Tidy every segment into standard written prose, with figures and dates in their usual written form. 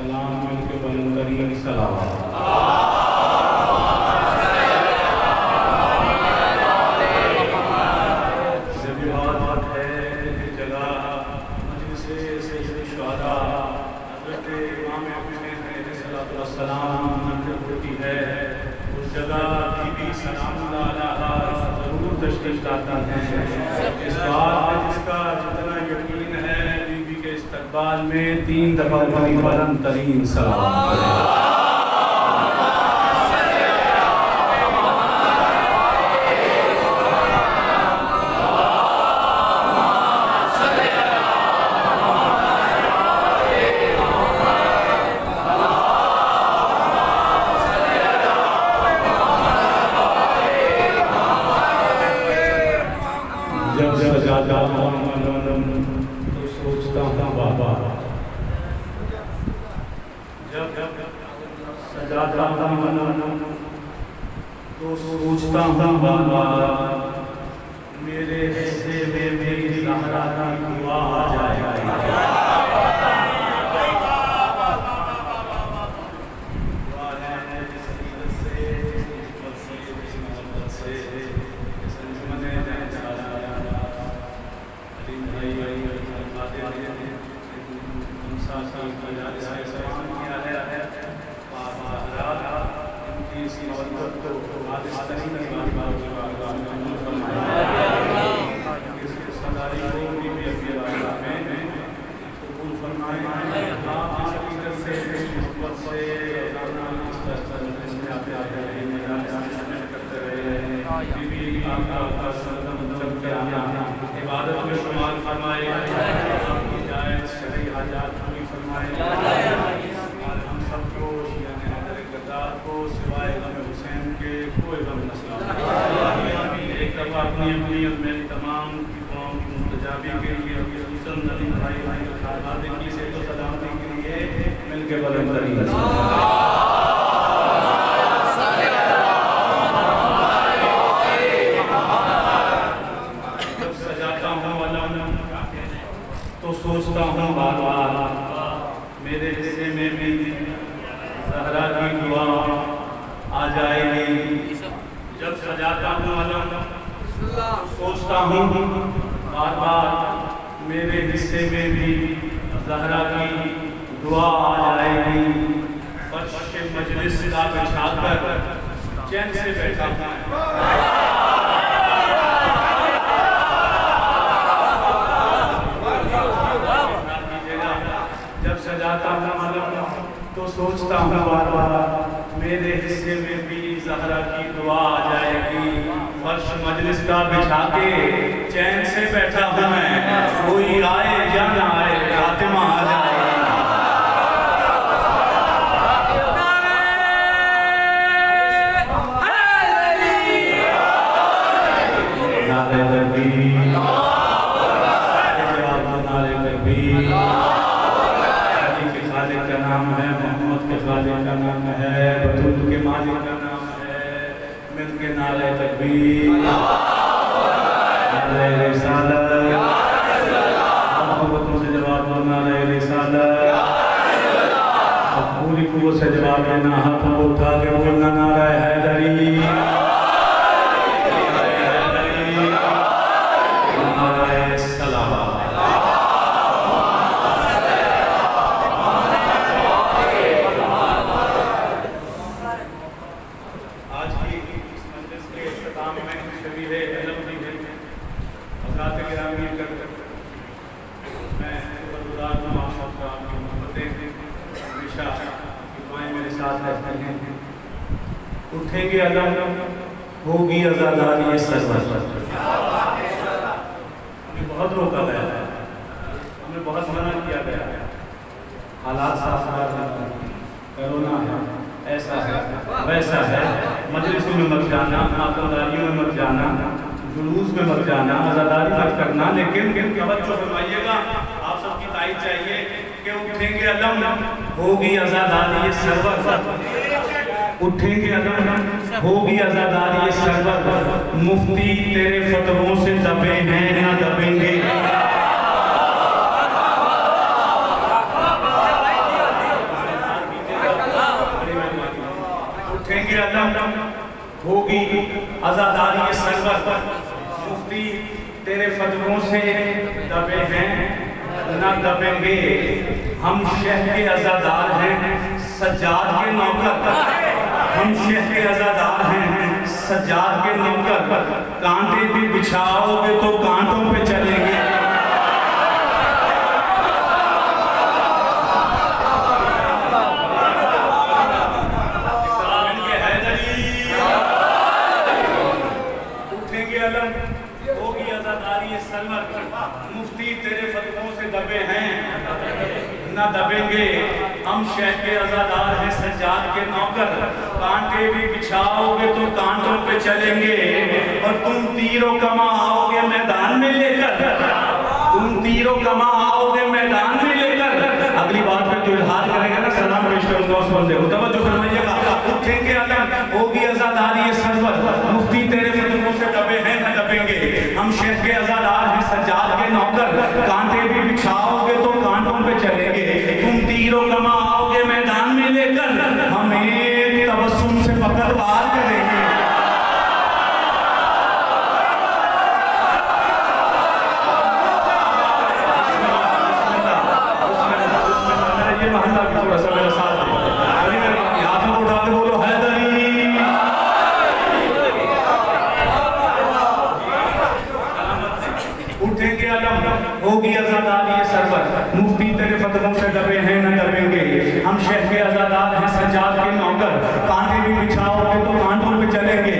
सलाम मिलके बुलंद करिए सलावत। इस्तकबाल में 3 दफा बड़ी बुलंद तरीन सलाम। तो सोचता हूँ बाबा मेरे हिस्से में मेरी ज़हरा की दुआ आ जाएगी। इबादत में शुमार फरमाए, हम सबको को सिवाय हुसैन के कोई गम नस्ला। एक दफ़ा अपनी मेरी तमाम दुआओं की मुस्तजाबी के लिए भाई से तो सलामती के लिए मिलकर बुलंद करिए। तो सोचता हूँ बार बार मेरे हिस्से में भी ज़हरा की दुआ आ जाएगी। जब सजाता हूँ अलम सोचता हूँ बार बार मेरे हिस्से में भी ज़हरा की दुआ आ जाएगी। फर्श मजलिस का बिछाकर चैन से बैठा सजाता हूँ तो सोचता हूँ बार बार मेरे हिस्से में भी ज़हरा की दुआ आ जाएगी। फर्श मजलिस का बिछा के चैन से बैठा हूँ मैं, कोई आए या ना आए फातिमा आ जाएगी। का नाम है, मोहम्मद के खालिक का नाम है, बतूल के मालिक का नाम है। मिल के नारे तकबीर, नारे रिसालत, मोहब्बतों से जवाब दो नारे रिसालत। पूरी कुव्वत से जवाब देना, हाथों को उठा के बोलना नारा हैदरी। उठेंगे अलम होगी आज़ादारी सरवर। हमें बहुत रोका गया है, हमें बहुत मना किया गया है। हालात साफ कोरोना है, ऐसा है वैसा है, मजलिसों में मत जाना, आतंकवादियों में मत जाना, जुलूस में मत जाना, आज़ादारी मत करना। लेकिन तवज्जो फरमाइएगा, आप सबकी ताईद चाहिए कि उठेंगे अलम होगी आज़ादारी सरवर। उठेंगे अलम होगी आज़ादारी सरवर। मुफ्ती तेरे फतवों से दबे हैं ना दबेंगे। होगी आजादारी सरवर, मुफ्ती तेरे फतवों से दबे हैं न दबेंगे, हम शेख के आजादार हैं सज्जाद के नौकर, हम शेख के आजादार हैं सज्जाद के नौकर, कांटे भी बिछाओगे तो कांटों पे चलेंगे। मुफ्ती तेरे फतवों से दबे हैं न दबेंगे, हम शेख के आजादार हैं सज्जाद के नौकर, कांटे भी बिछाओगे तो कांटों पे चलेंगे, और तुम तीरों कमा आओगे मैदान में लेकर, तुम तीरों कमा आओगे मैदान में लेकर। अगली बात पे तो इजहार करेगा ना सलाम पेश करूंगा उस बंदे को, तवज्जो फरमाइएगा। उठेंगे अलम होगी आजादारी सरवर, मुफ्ती तेरे फतवों से दबे हैं न दबेंगे, हम शेख के आजादार हैं सज्जाद के नौकर, कांटे भी बिछाओगे तो कांटों पे चलेंगे, तुम तीरों कमा आओगे मैदान में लेकर, हमें तबस्सुम से फकर वार करेंगे। ये महल्ला भी थोड़ा सा मेरा साथ दे, हाथों को उठा के बोलो हैदरी। उठेंगे अलम होगी आजादारी सरवर, मुफ्ती तेरे फतवों से दबे हैं न दबेंगे, हम शेख के आजादार हैं सज्जाद के नौकर, कांटे भी बिछाओगे तो कांटों पे चलेंगे,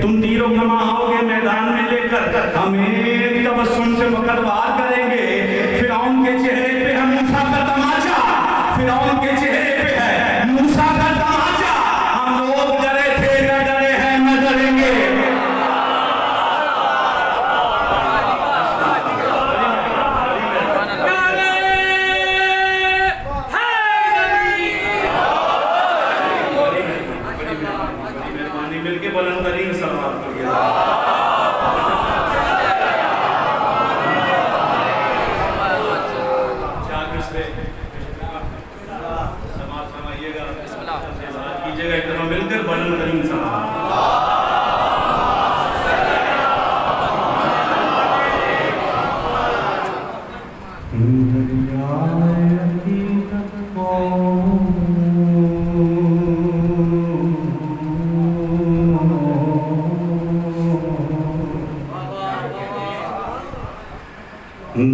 तुम तीरों कमा आओगे मैदान में लेकर, हमें तबस्सुम से फकर वार करेंगे। फिरौन के चेहरे पे है मूसा का तमाचा, फिरौन के चेहरे पे है मूसा का तमाचा, हम लोग डरे थे न डरे हैं न डरेंगे। मिलके बुलंद तरीन सलाम करिए। समाज फरमाइएगा, कीजिएगा एक दफा मिलकर बुलंद तरीन सलाम।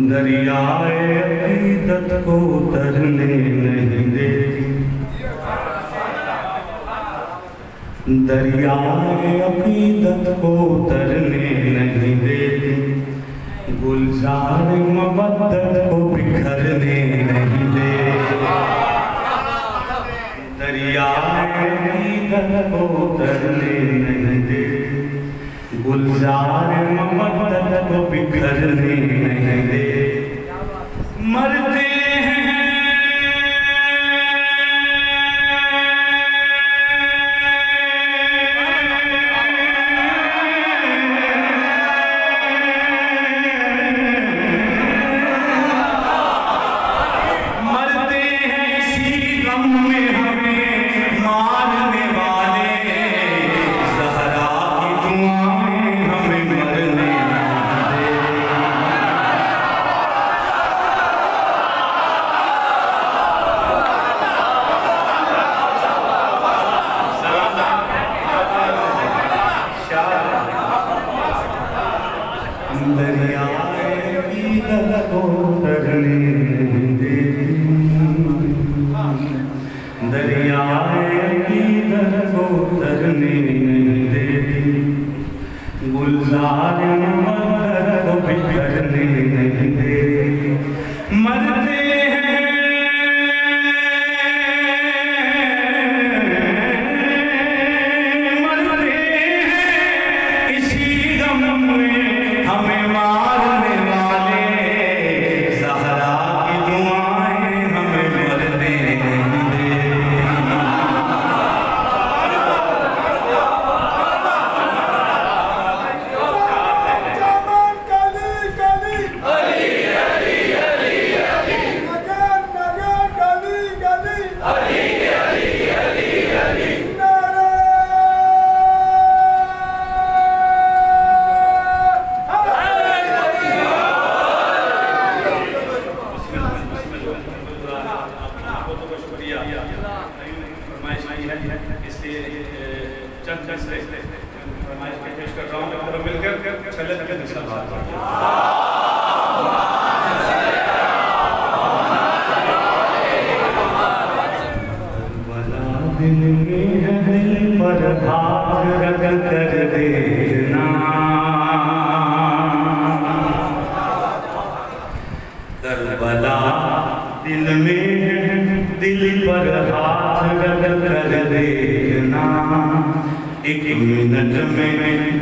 दरियाए अकीदत को तरने नहीं देती, दरियाए अकीदत को तरने नहीं देती, गुलजार मबद्दत को बिखरने नहीं देती, दरियाए अकीदत को तरने नहीं देती, गुलजार मबद्दत को बिखरने नहीं दे। मरते हैं फरमाइश की है, इसलिए चंद से फरमाइश पेश कर रहा हूँ, मिलकर चले दिल में है दिल पर हाथ रख कर देना, करबला दिल में है दिल पर हाथ रख कर देना, एक मिनट में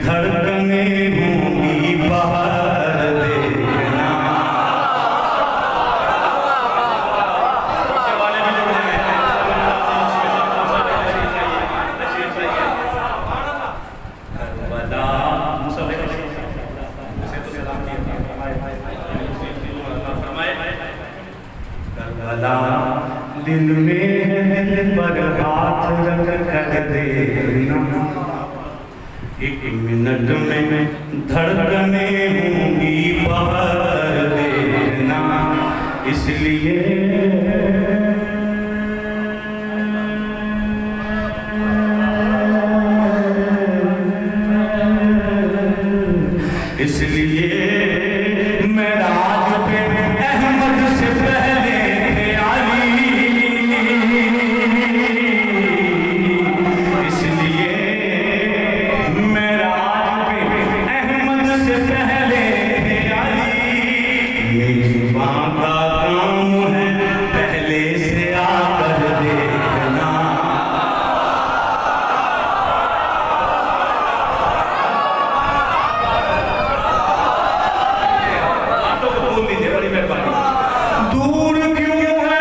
धड़कने होंगी बाहर देना। दिल में है दिल पर हाथ रख कर देना, एक मिनट में धड़कने होंगी बाहर देना, इसलिए मैं राज पे अहमद से पहले थे आली, इसलिए मैं राज पे अहमद से पहले थे आली, मेरी माँ का काम है पहले से आकर देखना। दूर क्यों है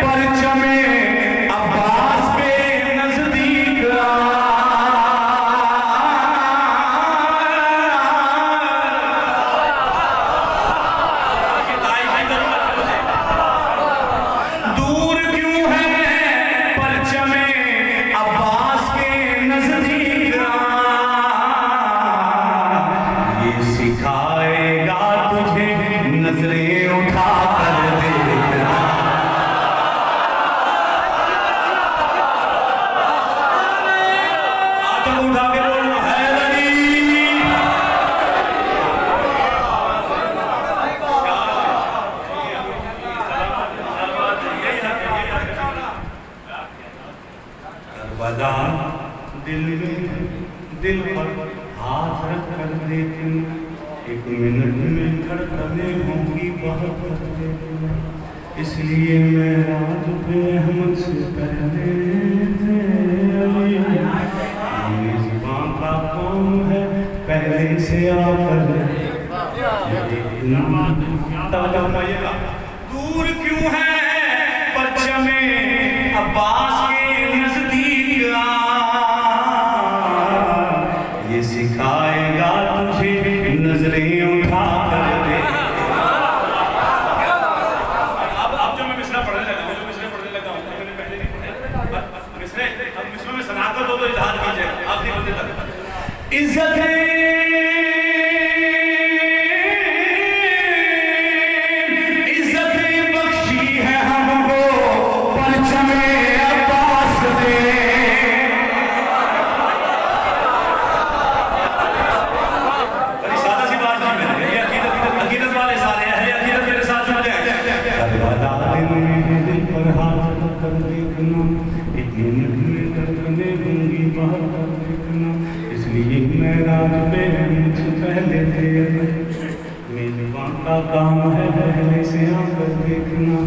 परचमे अब्बास के नजदीक दूर क्यों है परचमे अब्बास के नजदीक, ये सिखाएगा तुझे नजरें उठा कर देखना। आदम उठा के बोलना है अली, करबला दिल में दिल पर हाथ रख कर देखना, एक मिनट में धड़कने होंगी बहुत कर देखना, इसलिए मैं राज पे अहमद से पहले थे अली, मेरी माँ का काम है पहले से आकर देखना। दूर क्यों है परचमे अब्बास के नजदीक, ये सिखाएगा तुझे नजरें उठा कर दे। अब जो मैं मिसरा पढ़ने लगा हूँ, मैंने पहले नहीं पढ़े मिसरे, अब मिसरों में सनातन हो तो इजहार कीजिए आखिरी बंदे तक। इज्जत बख्शी है हमको परचमे अब्बास दे, दिल पर हाथ रख कर देखना, एक मिनट में धड़कने होंगी बाहर कर देखना, इसलिए मैं राज पे मुझसे पहले थे, मेरी माँ का काम है पहले से आकर देखना,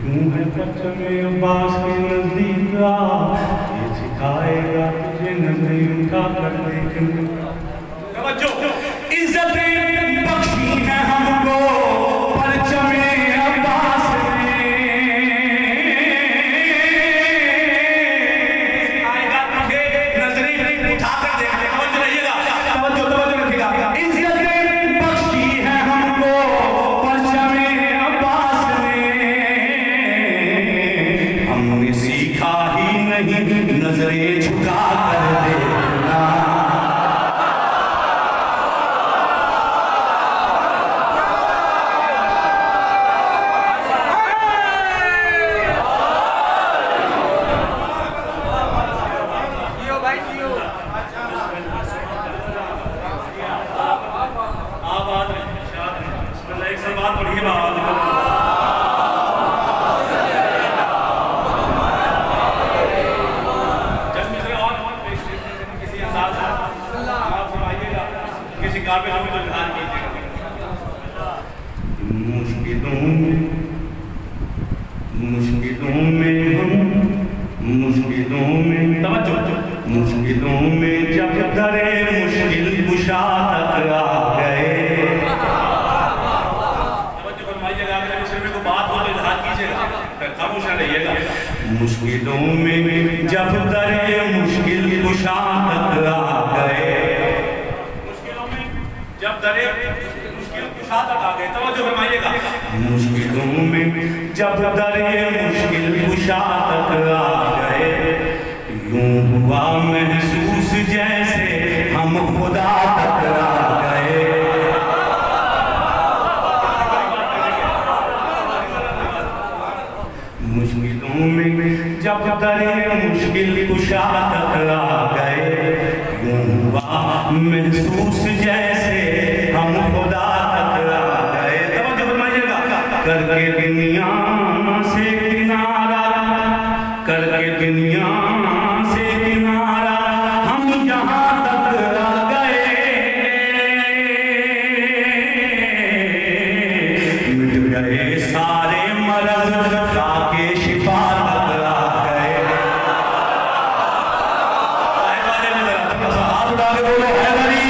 क्यों है परचमे अब्बास के नजदीक, ये सिखाएगा तुझे नजरें उठा कर देखना। इज्जत बख्शी है हमको परचमे अब्बास ने, आएगा तुझे नजरें उठा कर देखने। तवज्जो रहिएगा, तवज्जो रखिएगा। इज्जत बख्शी है हमको परचमे अब्बास ने, हमने सीखा ही नहीं नजरें झुका कर देखना। काबिल हूँ तो ध्यान कीजिएगा। मुश्किलों में हम मुश्किलों में जब दरे मुश्किल कुशा तक आ गए। को बात हो तो ध्यान कीजिएगा, खामोश न रहिएगा। मुश्किलों में जब दरे मुश्किल कुशा तक आ गए। मुश्किलों में जब दरे मुश्किल कुशा तक आ गए, तवज्जो फरमाइएगा। मुश्किलों में जब दरे मुश्किल कुशा तक आ गए, यूं हुआ महसूस जैसे हम खुदा तक आ गए। मुश्किलों में जब दरे मुश्किल कुशा तक आ गए, यूं हुआ महसूस जैसे हम खुदा तक आ गए। तवज्जो फरमाइएगा। करके दुनिया से किनारा, करके दुनिया से किनारा, हम जहां तक आ गए। मिट गए सारे मरज़, आके शिफा तक आ गए। हाथ उठा के बोलो हैदरी।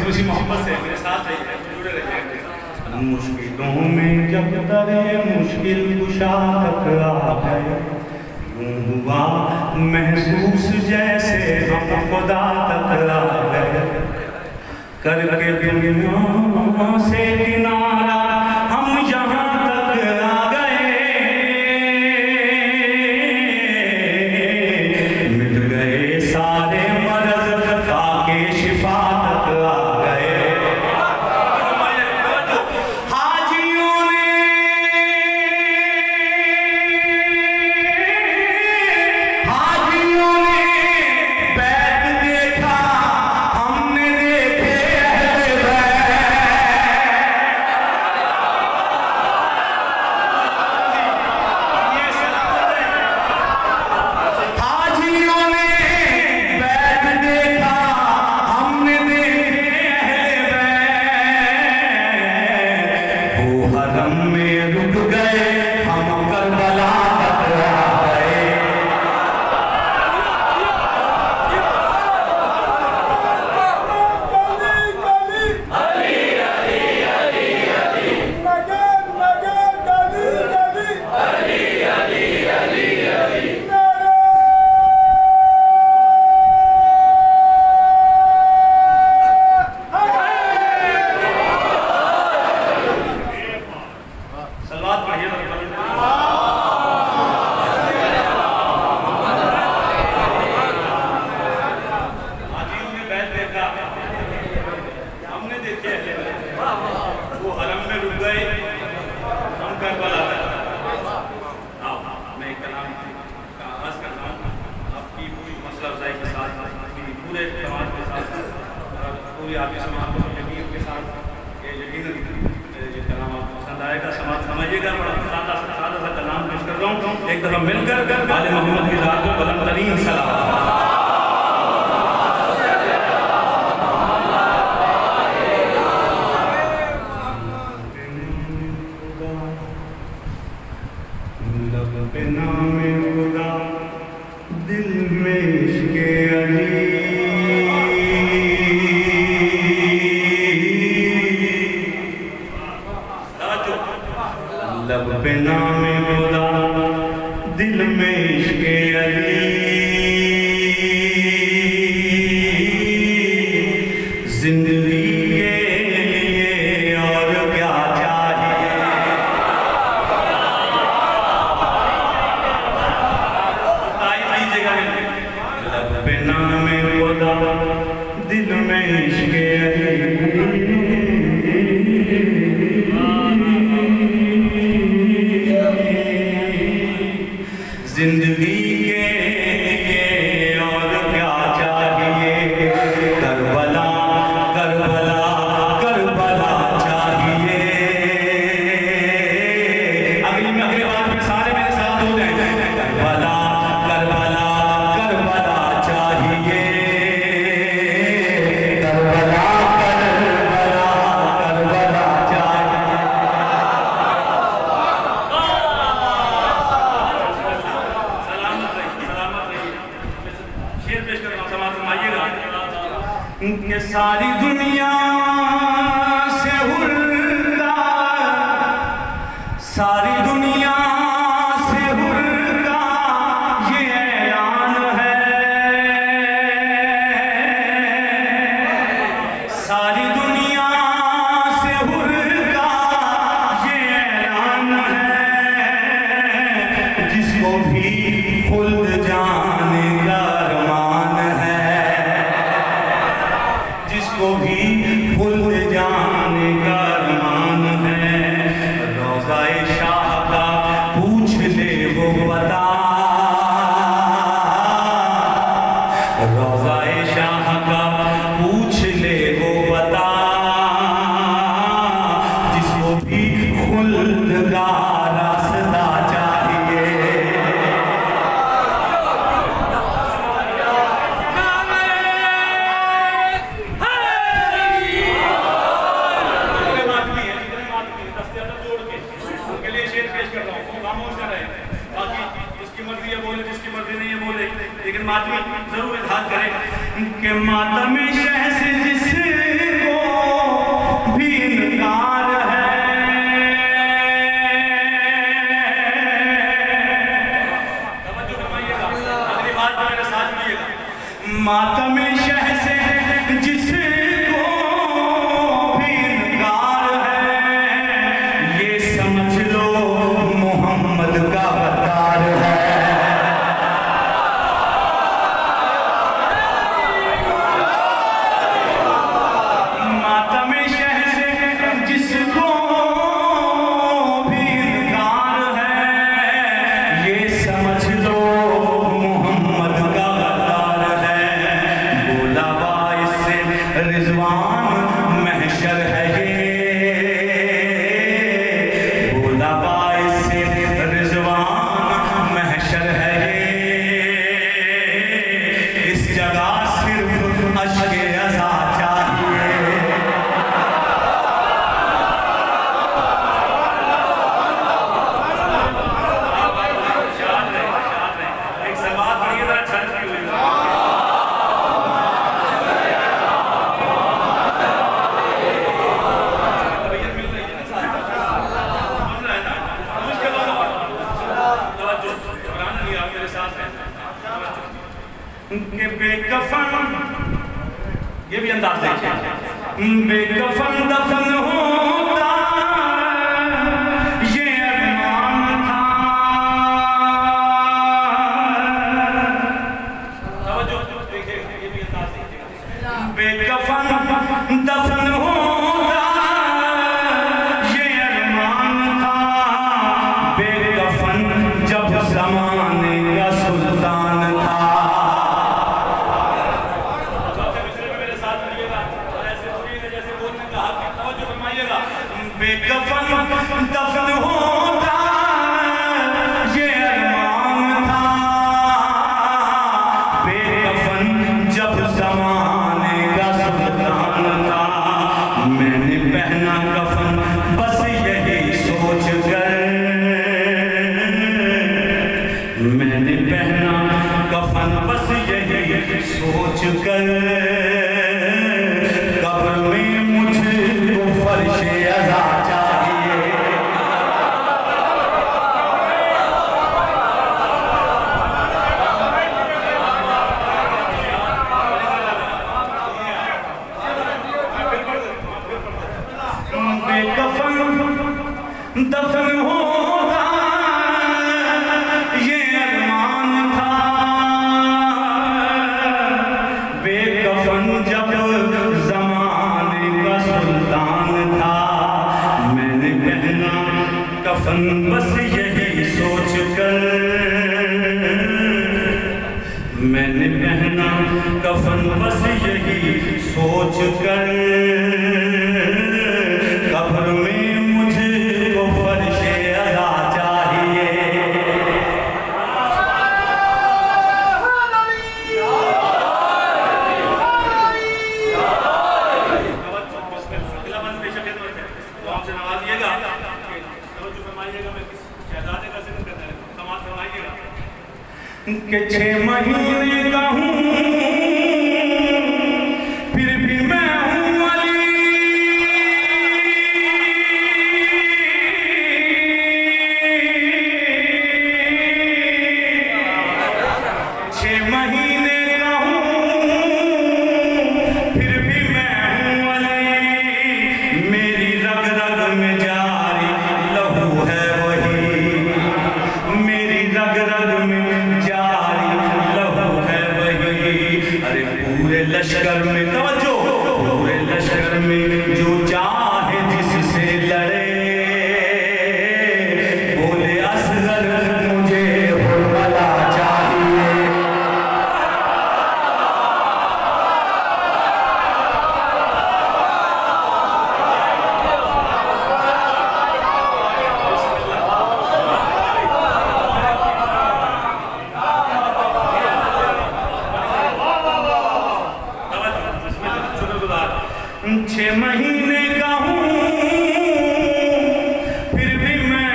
उसी मोहब्बत से मेरे साथ रहिए, जुड़े रहिए। मुश्किलों में जब दरे मुश्किल कुशा तक आ गए, यूं हुआ महसूस जैसे हम खुदा तक आ गए। करके दुनिया से किनारा, हम यहाँ तक आ गए। मिट गए सारे मरज़, आके शिफा तक आ गए। हाजियों ने बैत देखा, हमने देखे अहले बैत। हाजियों ने बैत देखा, हमने देखे अहले बैत। वो हरम में रुक गए, हम करबला तक आ गए। सलवात पढ़िए। हाजियों ने बैत देखा, हमने देखे वो हरम में रुक गए, हम करबला तक। आओ मैं एक कलाम का आगाज़ करता हूँ आपकी पूरी हौसला अफजाई के साथ, पूरे समाज के साथ, पूरी आपकी समाज को यकीन के साथ। ये यकीनन ये कलाम आपको पसंद आएगा। समाज समझिएगा। बड़ा सादा सा कलाम पेश कर रहा हूँ। एक दफ़ा मिलकर आले मोहम्मद की ज़ात को बुलंद तरीन सलाम। लब पे नामे खुदा, दिल में इश्क़े अली। लब पे नामे खुदा, दिल में इश्क़े अली। मातमी जरूर इजहार करें कि मातम शह से जिसको भी इनकार है, अगली बात मेरे साथ मिलिएगा, मातम शह से जिसको भी इनकार है, ये समझ लो मोहम्मद का गद्दार है। ये भी अंदाज देखिए, बेकफन दफन होता ये अरमान था, देखिएगा ये भी अंदाज देखिएगा, बेकफन दफन होता ये अरमान था, बेकफन जब ज़माने का सुल्तान था। बेकफन दफन होता ये अरमान था, बेकफन जब ज़माने का सुल्तान था, मैंने पहना कफन बस यही सोच कर, मैंने पहना कफन बस यही सोच कर, कब्र में मुझको फर्शे अज़ा चाहिए, बेकफन दफन होता ये अरमान था, बेकफन जब ज़माने का सुल्तान था, मैंने पहना कफन बस यही सोच कर, मैंने पहना कफन बस यही सोच कर, कब्र में मुझको फर्शे अज़ा चाहिए। तो आपसे नवाजिएगा, तवज्जो फरमाइएगा, मैं किस शहजादे का जिक्र करता है, समाज फरमाइएगा कि 6 महीने का हूँ फिर भी मैं हूँ अली, 6 महीने का हूँ फिर भी मैं हूँ अली, मेरी रग रग में जारी लहू है वही, मेरी रग रग में जारी लहू है वही, अरे पूरे लश्कर में तवज्जो, पूरे लश्कर में जो चाहे जिससे लड़े, बोले असगर मुझे हुर्मला चाहिए, छह महीने का हूँ फिर भी मैं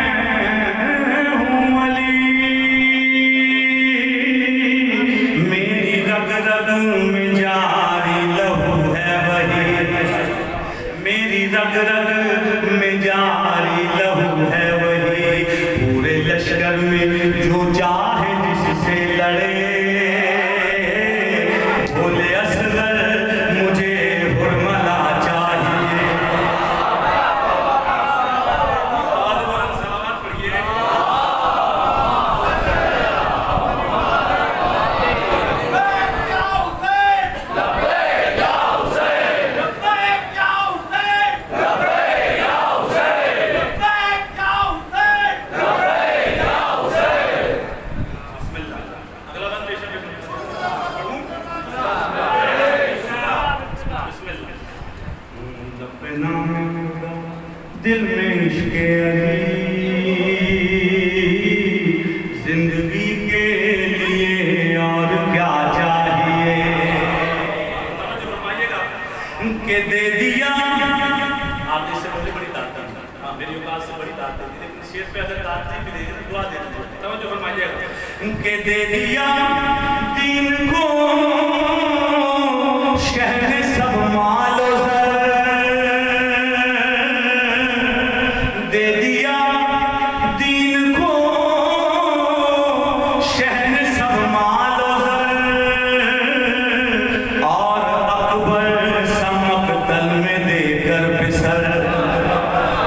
हूँ अली, रग रग में जारी लहू है वही, पूरे लश्कर में जो चाहे जिससे लड़े। बोले असगर मुझे हुरमला चाहिए। दिल में इश्क़ अली जिंदगी के लिए और क्या चाहिए के दे दिया। आप इससे बड़ी ताकत, हाँ मेरी औकात से बड़ी ताकत, लेकिन शेर पे अगर ताकत भी देगी तो दुआ दे दीजिए। तवज्जो फरमाइएगा के दे दिया दीन को शहर सब मालो दे दिया दीन को शहर सब मालो और अकबर समक तल में देकर बिसर,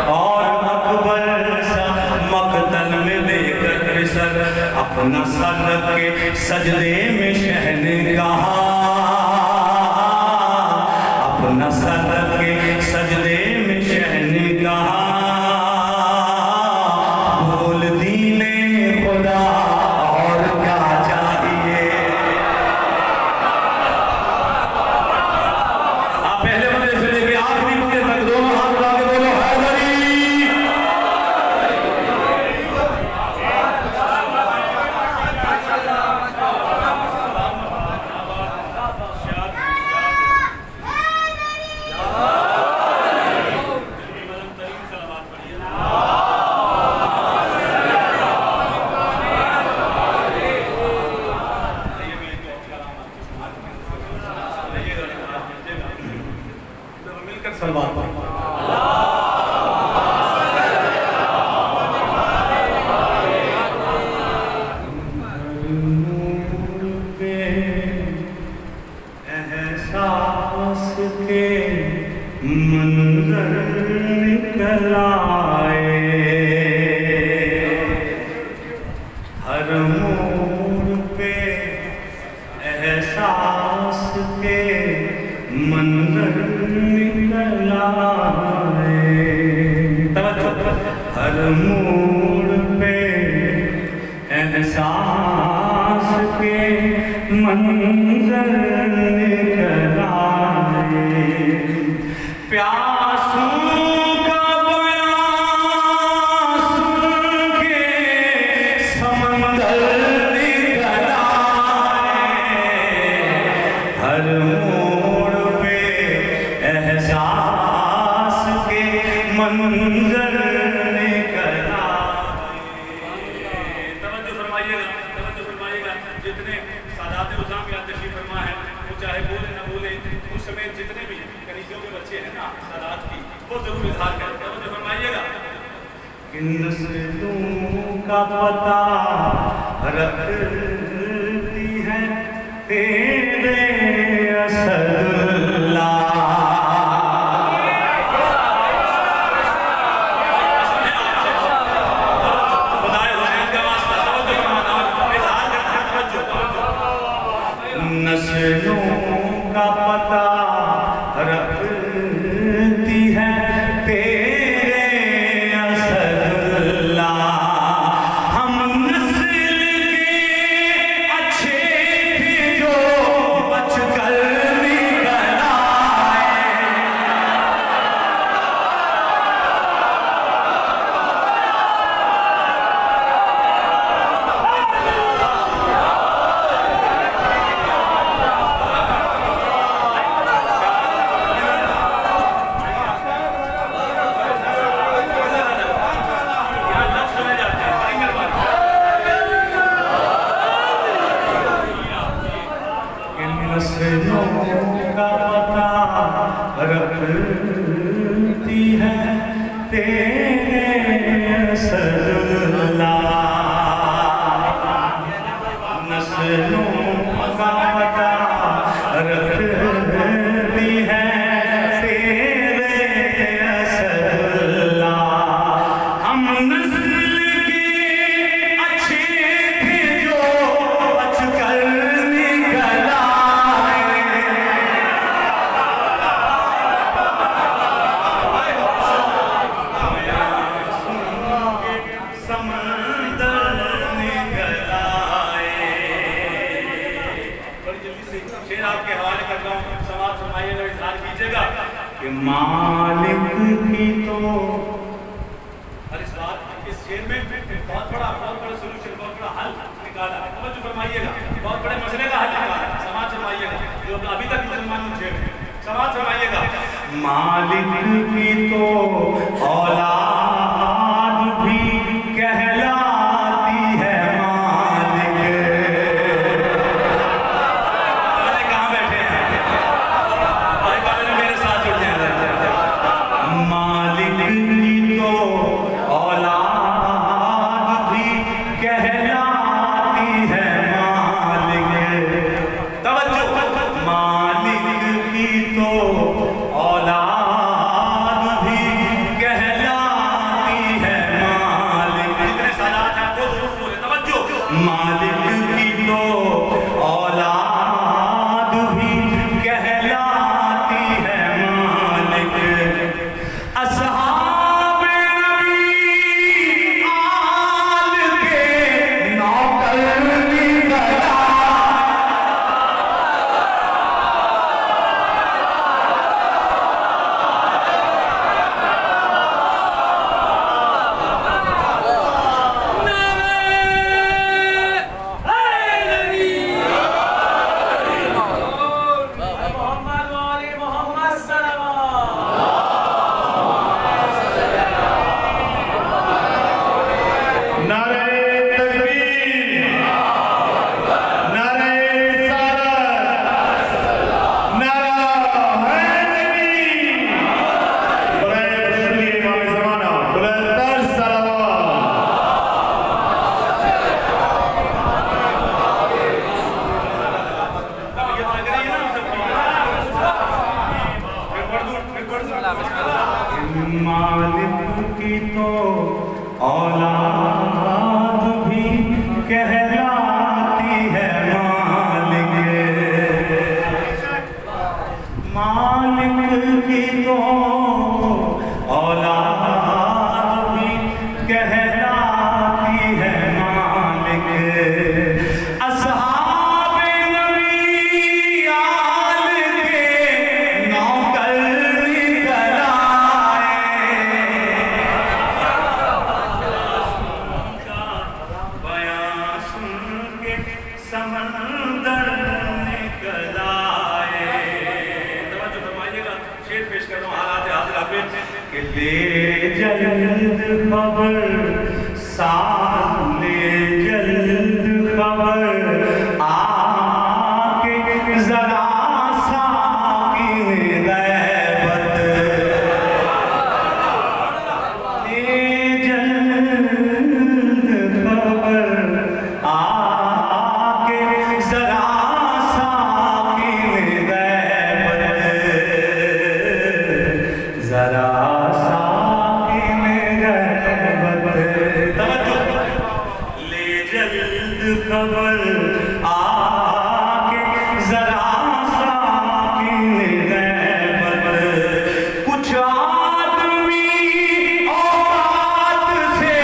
और अकबर समक तल में देकर बिसर। अपना सर रख के सजदे में शहनगाह, अपना सर रख के सजदे में शहनगाह। मंजर निकल आए हर मोड़ पे, एहसास के मंजर निकल आए। हर मोड़ पे एहसास के मंजर निकल आए। प्यासों का बयां सुन के समंदर निकल आए। हर मोड़ पे एहसास के मंजर निकल आए। तवज्जो फरमाइएगा, जितने सादात उज़ाम या तशरीफ़ फरमा है, वो चाहे बोले न बोले, उस समय जितने भी कनीज़ों के बच्चे हैं ना सादात की, वो जरूर इज़हार करते हैं। तो फरमाइएगा कि नस्लों का पता रखती है तेरे असदुल्लाह। नस्लों का पता रखती है तेरे असदुल्लाह। हम नस्ल के अच्छे थे जो कि मालिक की तो इस शेर में बहुत बड़ा सोल्यूशन, बहुत बड़ा हल निकाला। समझ फरमाइएगा, बहुत बड़े मसले का हल निकाला। समाज फरमाइएगा, जो अभी तक मुसलमानों शेर है, समाज फरमाइएगा। मालिक की तो औलाद भी कहलाती है मालिक। कहाँ बैठे हैं भाई वाले, मेरे साथ जुड़ जाए। मालिक की तो औलाद भी कहलाती है मालिक। तवज्जो, मालिक की तो औलाद भी कहलाती है मालिक। जितने सालात हैं वो जरूर बोले। तवज्जो, मालिक की तो औलाद भी कहलाती है मालिक। असहाब नबी आल के नौकर निकला। मालिक की तो औलाद भी कहलाती है मालिक। मालिक की तो औलाद भी कहलाती है मालिक। असहाबे नबी आल के नौकर निकल आए। बयां सुन के समंदर निकल आए। तवज्जो फरमाइएगा, शेर पेश कर रहा हूँ हालात हाज़िरा पे कि ले जल्द खबर साले जल्द खबर आके जरा साकी गैबत। ले जल्द खबर आके जरा साकी गैबत। जरा साकी गैबत। तवज्जो, ले जल्द खबर आके जरा साकी गैबत। कुछ आदमी औकात से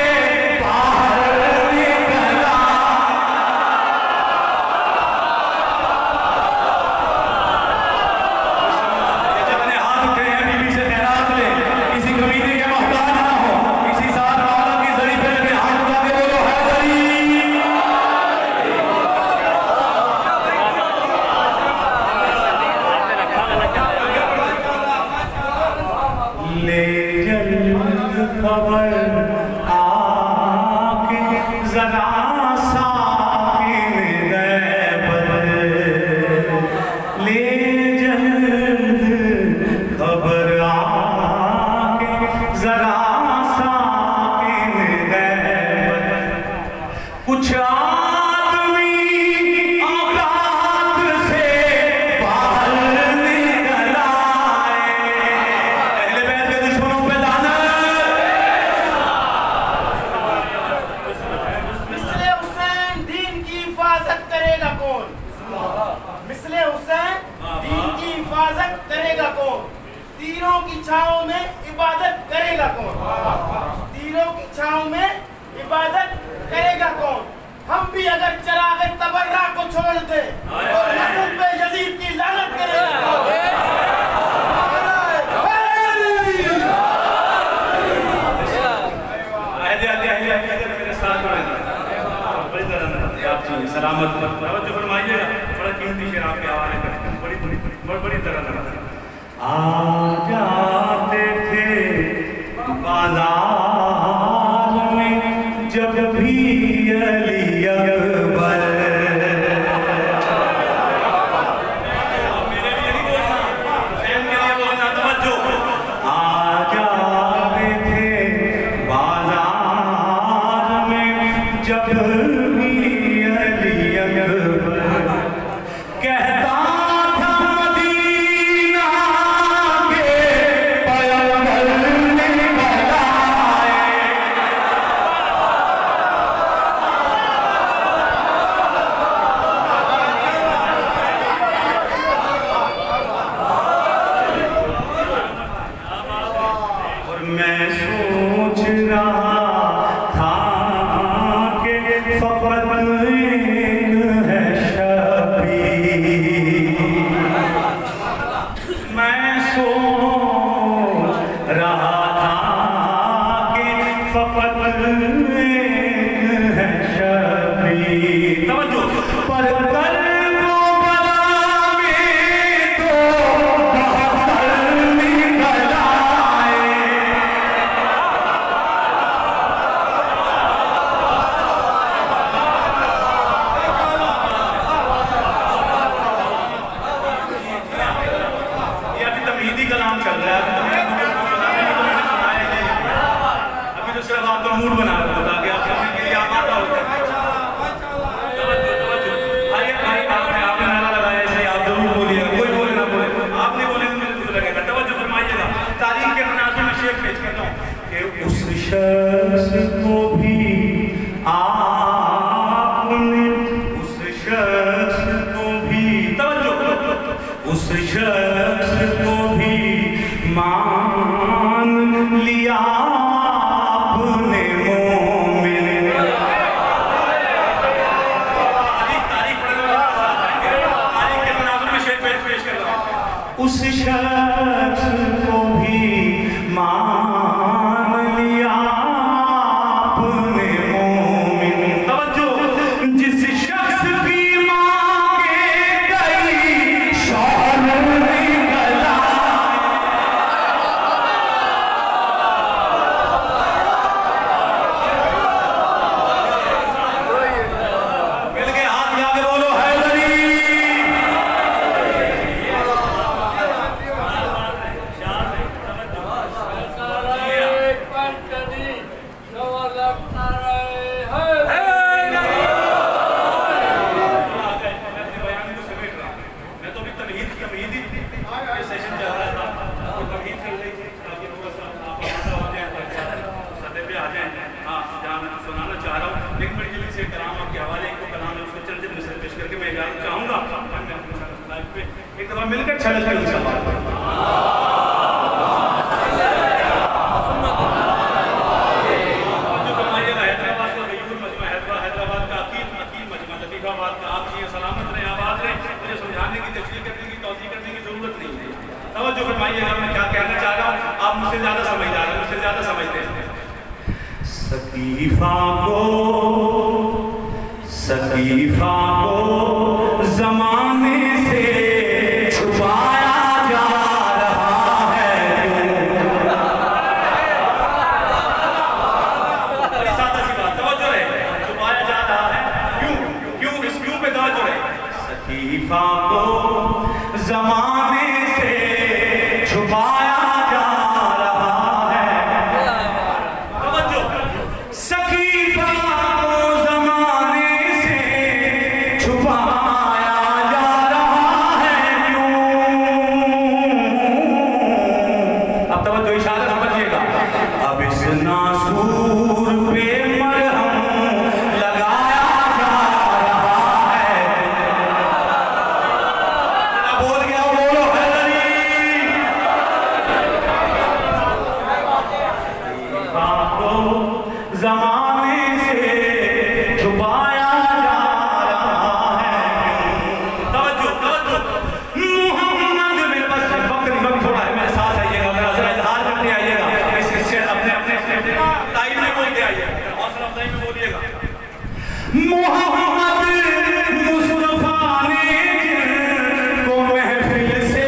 बाहर निकला। जितने हाथ उठे हैं बीबी से खैरात ले, किसी कमीने के मोहताज ना हो, किसी साथ वाला की जरी पे लगे हाथ उठा के बोलो हैदरी। ले जल्द खबर आके जरा साकी गैबत। ले जल्द खबर आके जरा साकी गैबत। कुछ आदमी औकात से बाहर निकल आए। अहले बैत के दुश्मनों पे लानत। मिसले हुसैन दीन की हिफाजत करेगा कौन? मिसले हुसैन दीन की हिफाजत करेगा कौन? तीरों की छांव में इबादत करेगा कौन? तीरों की छांव में इबादत करेगा कौन? हम भी अगर चरागे तबर्रा को छोड़ दे तो नस्ल पे यजीद की लानत करेगा। बड़ी तरह लगा आ जाते थे बाजार में जब भी अली अकबर। आ जाते थे बाजार में जब भी अली अकबर। कहता मूड बना रहा था कि आप सुनने के लिए आप आता हो। आपने नारा लगाया ऐसे आप जरूर बोलिएगा, कोई बोले ना बोले, आप नहीं बोलेंगे मुझे कुछ लगेगा। तवज्जो फरमाइएगा। तारीख के तनाज़ुर में शेर पेश करता हूँ कि उस शख्स को भी आपने, उस शख्स को भी, तवज्जो, उस शख्स को भी मान लिया उस शख्स को भी मान लिया आपने मोमिन। तवज्जो, जिस शख्स की माँ के कई शौहर निकला, मिल के हाथ लगा के बोलो हैदरी। एक दफा मिलकर छलक के ऊंचा बात जो फरमाइएगा। हैदराबाद का गयूर मजमा, हैदराबाद का अकील मजमा, लतीफाबाद का आप ये सलामत रहे, आबाद रहे। मुझे समझाने की, तशरीह करने की, तौज़ीह करने की जरूरत नहीं है। तवज्जो फरमाइएगा, मैं क्या कहना चाह रहा हूँ। आप मुझसे ज्यादा समझदार हैं, मुझसे ज्यादा समझते हैं। सकीफा को ज़माने से छुपाया जा रहा है क्यों? सादा सी बात, तवज्जो रहे, छुपाया जा रहा है क्यों? क्यों? इस क्यों पे तवज्जो रहे। सकीफा को ज़माने से छुपाया जा रहा है। तवज्जो, सकीफा को ज़माने से छुपाया जा रहा है क्यों? अब तवज्जो, इशारा समझिएगा। अब इस नासूर पे मरहम लगाया जा रहा है। बोल गया, बोलो हैदरी। ज़माने से छुपाया जा रहा है। तवज्जो, तवज्जो, मोहम्मद मेरे पास वक्त थोड़ा है, मेरे साथ आइएगा, मेरा जरा इजहार करते आइएगा। इससे अपने तारीफ में बोलते आइएगा, हौसला अफजाई में बोलिएगा। मोहम्मद मुस्तफा ने को महफिल से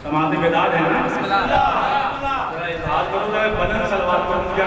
समाधि बेदार है ना, बनन सलवार पर मुझे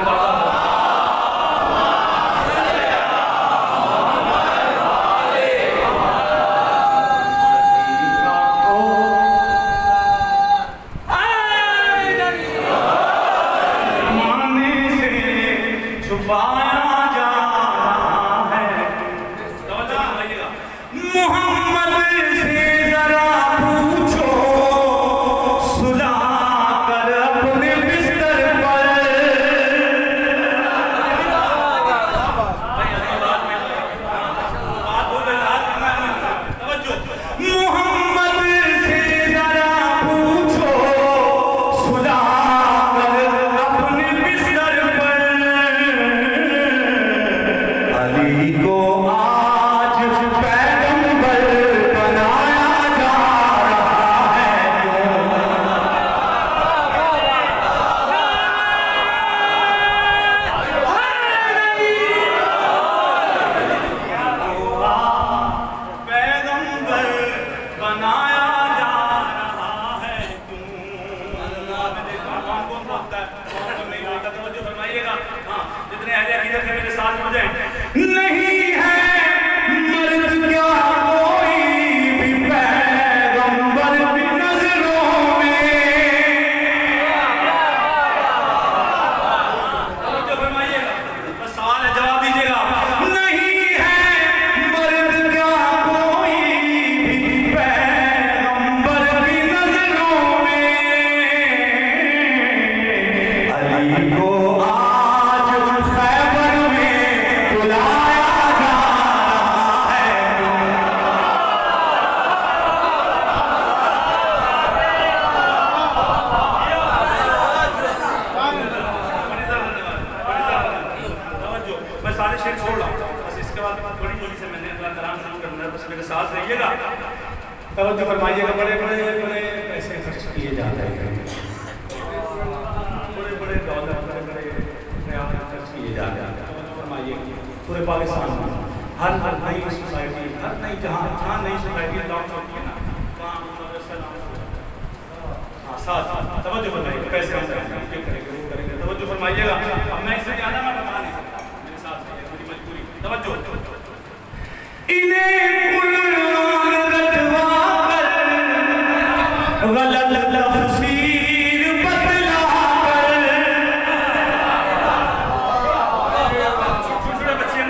तवज्जो फरमाइएगा। बड़े बड़े पैसे खर्च किए जाते हैं, बड़े बड़े डॉलर बड़े बड़े खर्च किए जाते हैं। तवज्जो फरमाइएगा। पूरे पाकिस्तान में हर नई सोसाइटी, हर नई जहाँ नई सोसाइटी लॉन्च होती है ना, तवज्जो फरमाइएगा। पैसे हम करेंगे, तवज्जो फरमाइएगा। अब मैं इससे ज़्यादा मैं बता नहीं सकता, मेरे साथ मेरी मजबूरी। तवज्जो। गलत तफसीर बतला छोटे बच्चे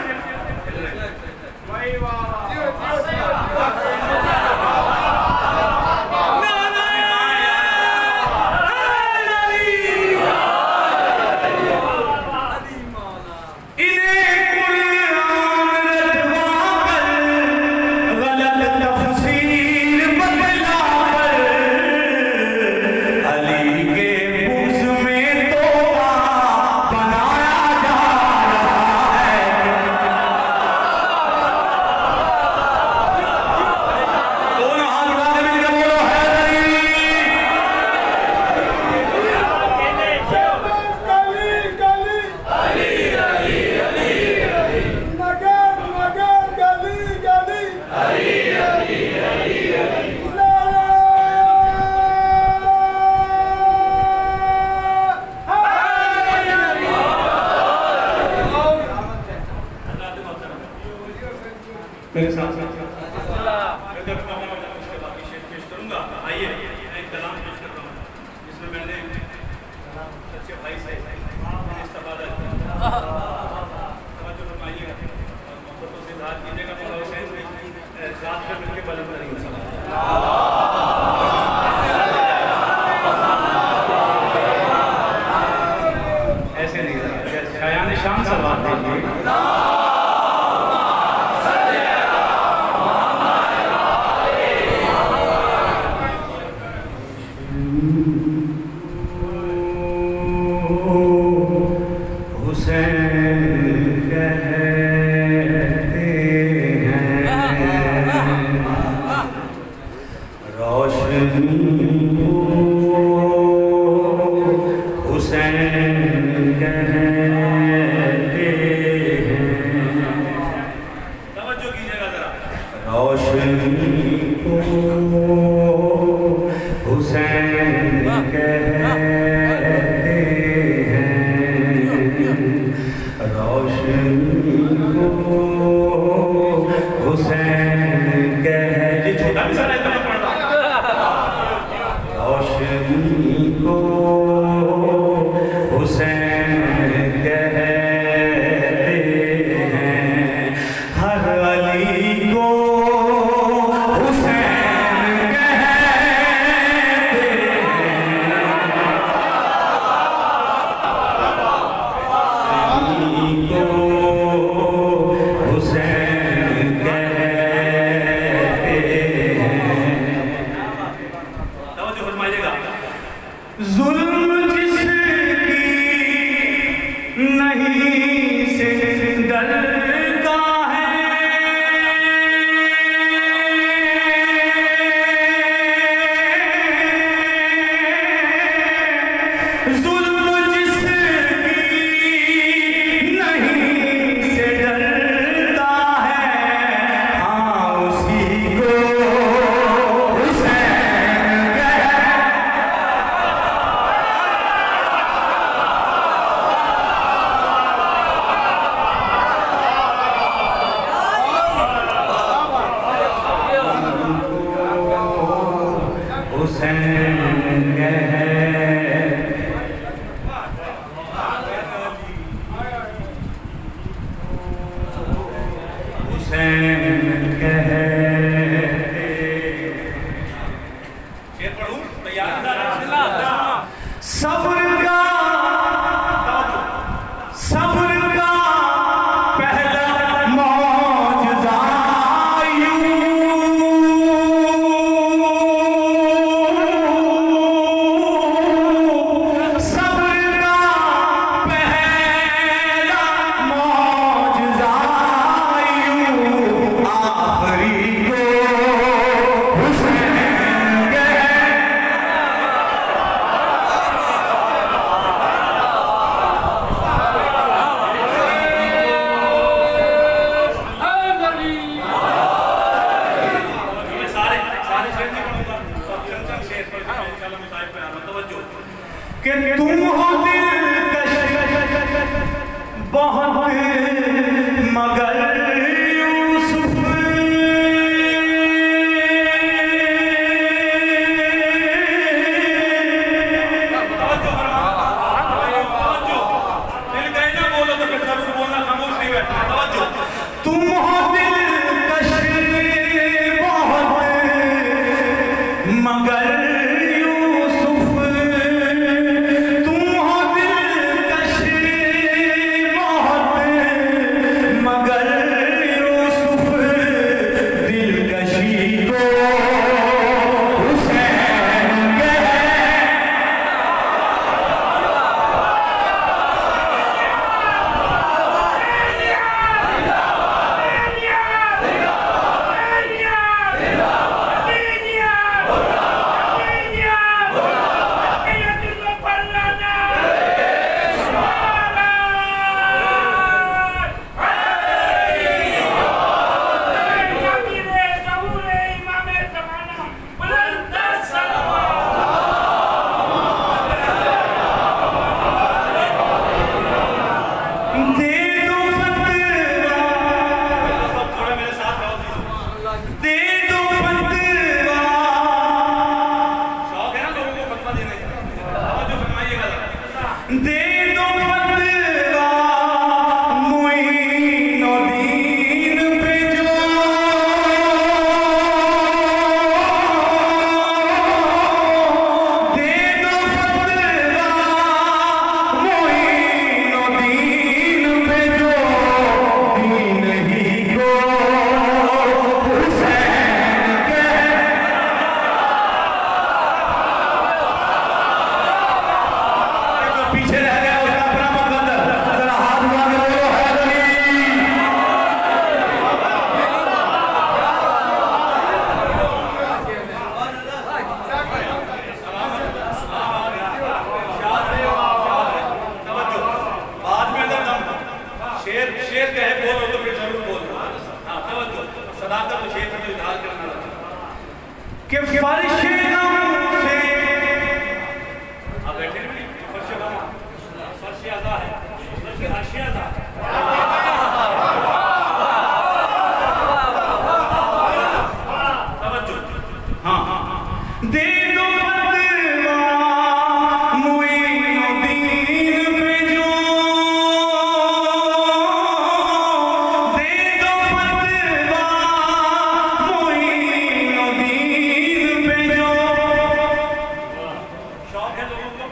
शौक है लोगों को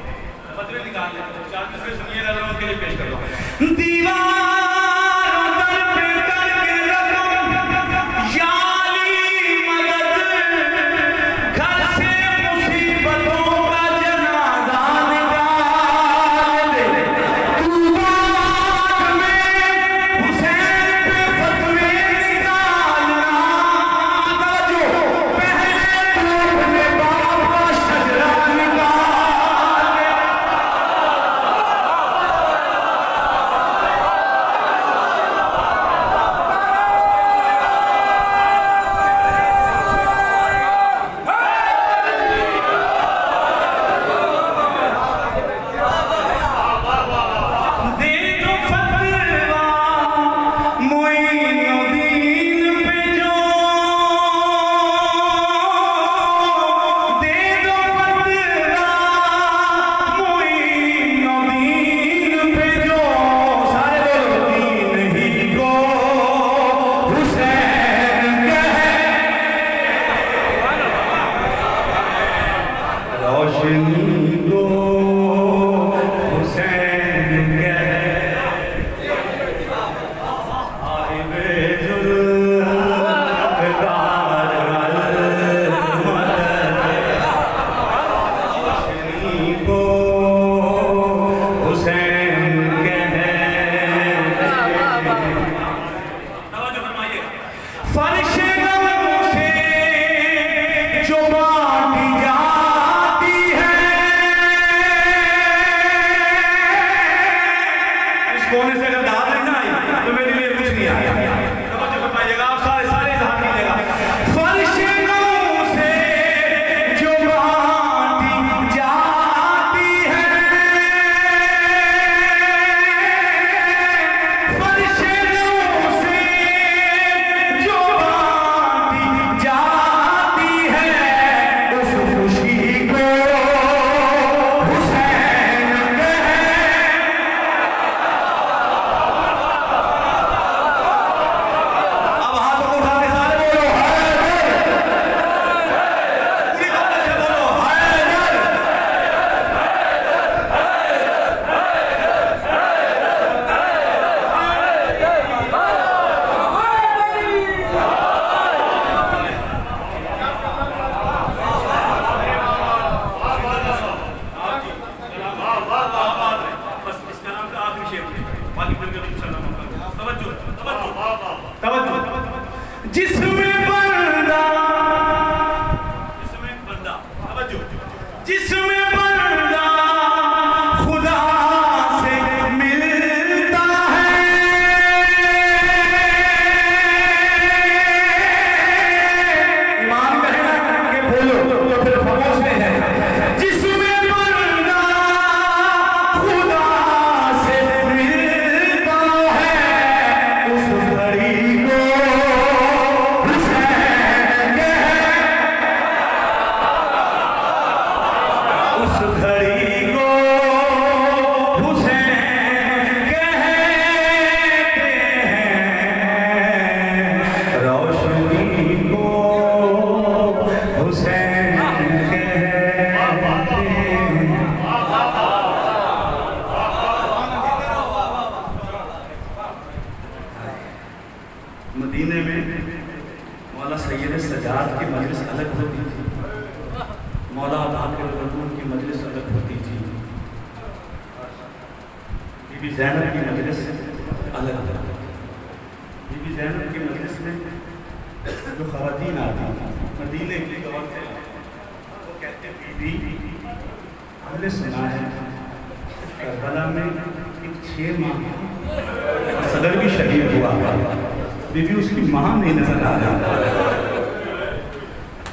पत्र निकाल लेते हैं। 4 मिसरे सुनिएगा जरा, उनके लिए पेश करता हूँ। दीवारों पर करके रकम याली मदद, घर से मुसीबतों का जनाजा निकाल दे। तू बाग में हुसैन पे फतवे निकालना, जो पहले तू अपने बाप का शजरा निकाल। मदीने में मौला सैयद सजाद की मजलिस अलग होती थी, मौला आखिर रसूल की मजलिस अलग होती थी, बीबी ज़ैनब की मजलिस अलग होती थी। बीबी ज़ैनब की मजलिस में जो ख़वातीन आती मदीने की दौर से, वो कहते बीबी हमने सुना है करबला में एक 6 माह सदर भी शहीद हुआ, बीबी उसकी माँ नहीं नजर आ रहा।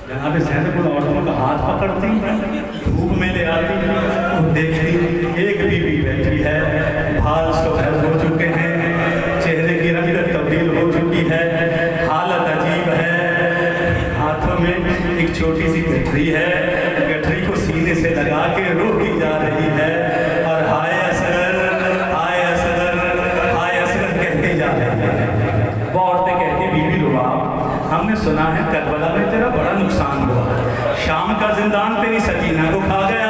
यहाँ पे ज़ैनब औरतों का हाथ पकड़ती, धूप में ले आती, वो देखती एक बीबी बैठी है, बाल सफ़ेद हो चुके हैं, चेहरे की रंगत तब्दील हो चुकी है, हालत अजीब है, हाथों में एक छोटी सी गठरी है, गठरी को सीने से लगा के रोकी जा रही है और हाय असगर कहती जा रही है। वो औरतें कहती बीबी रुबाब हमने सुना है करबला में तेरा बड़ा नुकसान हुआ, शाम का जिंदान तेरी सकीना को खा गया,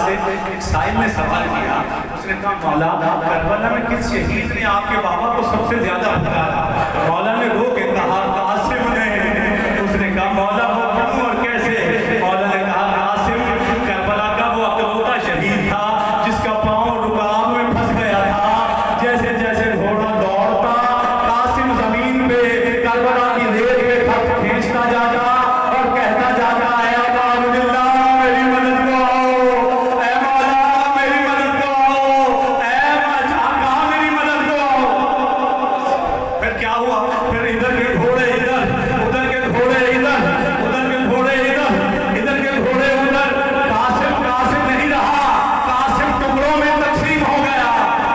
से एक साहिब ने सवाल किया, उसने कहा मौला करबला में किस शहीद ने आपके बाबा को सबसे ज्यादा पुकारा? मौला ने रो के कहा कासिम ने। उसने कहा मौला वो क्यों और कैसे? मौला ने कहा कासिम करबला का वो अकलौता शहीद था जिसका पाँव रुकाव में फंस गया था। जैसे जैसे घोड़ा दौड़ता कासिम जमीन पे करबला की रेत में खत खींचता जाता और कहता जाता है अल्लाह मेरी मदद करो, ऐ मौला मेरी मदद करो, ऐ आका मेरी मदद करो। फिर क्या हुआ? फिर इधर के घोड़े इधर, उधर के घोड़े इधर, उधर के घोड़े इधर, इधर के घोड़े उधर। कासिम कासिम नहीं रहा, कासिम टुकड़ों में तकसीम हो गया।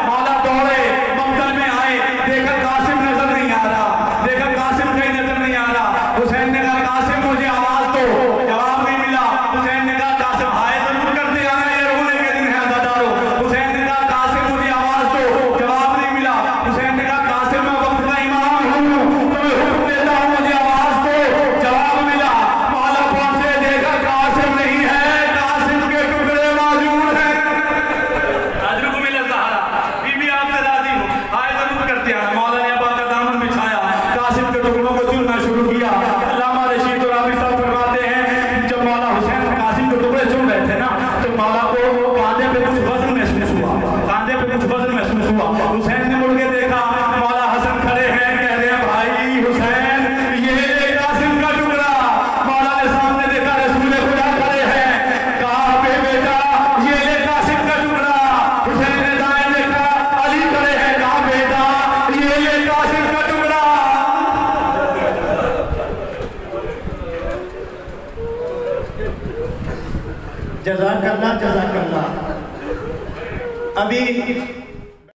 मौला दौड़े मक्तल में आए, देखा कासिम नजर नहीं आ रहा, देखा कासिम कहीं नजर नहीं आ रहा। हुसैन ने कहा कासिम मुझे आवाज दो, जवाब नहीं मिला। हुसैन ने कहा कासिम हाय जरूर करते आना, ये रोने के दिन है अज़ादारो। हुसैन ने कहा कासिम मुझे आवाज दो, जवाब नहीं मिला। हुसैन ने कहा कासिम मैं वक्त का इमाम हूँ, तुम्हें हुक्म देता हूँ मुझे आवाज दो, जवाब मिला। मौला पहुंचे, देखा कासिम नहीं है, कासिम के टुकड़े मौजूद हैं। अजरुक मिल ज़हरा, बीबी आपसे राजी हूँ, हाय जरूर करते आना। मौला ने अब्बा का दामन बिछाया, कासिम के टुकड़ों को चुनना शुरू किया। अल्लामा रशीद और आबिद साहब फरमाते हैं जब मौला हुसैन कासिम के टुकड़े चुन रहे थे ना, तो मौला को कांधे पे कुछ वजन महसूस हुआ, कांधे पे कुछ वजन महसूस हुआ। हुसैन ने मुड़ के देखा, मौला हसन खड़े हैं, कह रहे हैं भाई हुसैन ये ले कासिम का टुकड़ा। मौला ने सामने देखा रसूल खुदा खड़े हैं, कहा बे बेटा ये ले कासिम का टुकड़ा। हुसैन ने दाएं देखा, अली खड़े हैं, कहा बेटा ये ले कासिम का टुकड़ा। जज़ाकल्लाह जज़ाकल्लाह। अभी